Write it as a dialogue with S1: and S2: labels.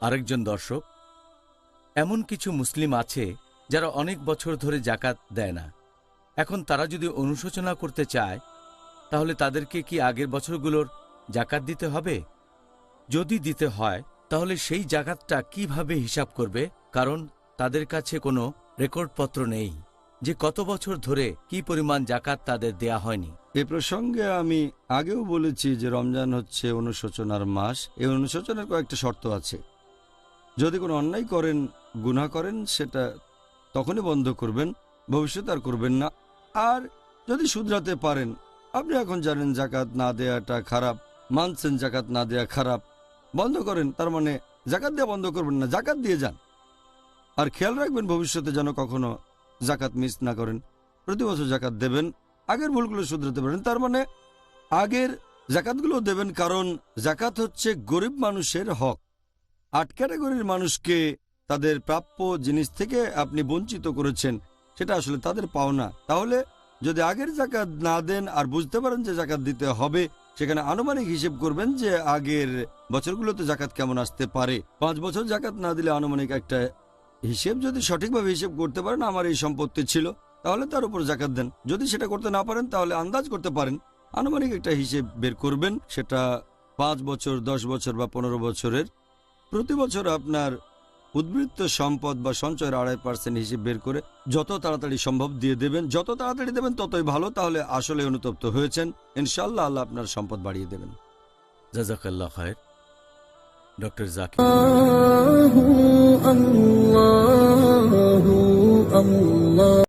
S1: আরেকজন দর্শক, এমন কিছু মুসলিম আছে যারা অনেক বছর ধরে জাকাত দেয় না। এখন তারা যদি অনুশোচনা করতে চায়, তাহলে তাদেরকে কি আগের বছরগুলোর জাকাত দিতে হবে? যদি দিতে হয়, তাহলে সেই জাকাতটা কিভাবে হিসাব করবে? কারণ তাদের কাছে কোনো রেকর্ডপত্র নেই যে কত বছর ধরে কি পরিমাণ জাকাত তাদের দেয়া হয়নি।
S2: এ প্রসঙ্গে আমি আগেও বলেছি যে রমজান হচ্ছে অনুশোচনার মাস। এই অনুশোচনার কয়েকটা শর্ত আছে। যদি কোনো অন্যায় করেন, গুনাহ করেন, সেটা তখনই বন্ধ করবেন, ভবিষ্যতে আর করবেন না। আর যদি শুধরাতে পারেন, আপনি এখন জানেন জাকাত না দেয়াটা খারাপ, মানছেন জাকাত না দেয়া খারাপ, বন্ধ করেন। তার মানে জাকাত দেওয়া বন্ধ করবেন না, জাকাত দিয়ে যান। আর খেয়াল রাখবেন ভবিষ্যতে যেন কখনো জাকাত মিস না করেন। প্রতি বছর জাকাত দেবেন, আগের ভুলগুলো শুধরাতে পারেন। তার মানে আগের জাকাতগুলো দেবেন, কারণ জাকাত হচ্ছে গরিব মানুষের হক। 8 ক্যাটাগরির মানুষকে তাদের প্রাপ্য জিনিস থেকে আপনি বঞ্চিত করেছেন, সেটা আসলে তাদের পাওনা। তাহলে যদি আগের জাকাত না দেন আর বুঝতে পারেন যে জাকাত দিতে হবে, সেখানে আনুমানিক হিসেব করবেন যে আগের বছরগুলোতে জাকাত কেমন আসতে পারে। 5 বছর জাকাত না দিলে আনুমানিক একটা হিসেব, যদি সঠিকভাবে হিসেব করতে পারেন আমার এই সম্পত্তি ছিল, তাহলে তার উপর জাকাত দেন। যদি সেটা করতে না পারেন, তাহলে আন্দাজ করতে পারেন, আনুমানিক একটা হিসেব বের করবেন, সেটা 5 বছর, 10 বছর বা 15 বছরের। প্রতি বছর আপনার উদ্বৃত্ত সম্পদ বা সঞ্চয়ের 2.5% হিসেব বের করে যত তাড়াতাড়ি সম্ভব দিয়ে দেবেন। যত তাড়াতাড়ি দেবেন ততই ভালো, তাহলে আসলে অনুতপ্ত হয়েছেন। ইনশাআল্লাহ আল্লাহ আপনার সম্পদ বাড়িয়ে দেবেন।
S1: জাযাকাল্লাহ খায়ের। ডক্টর জাকির।
S3: আল্লাহু আল্লাহু আল্লাহ।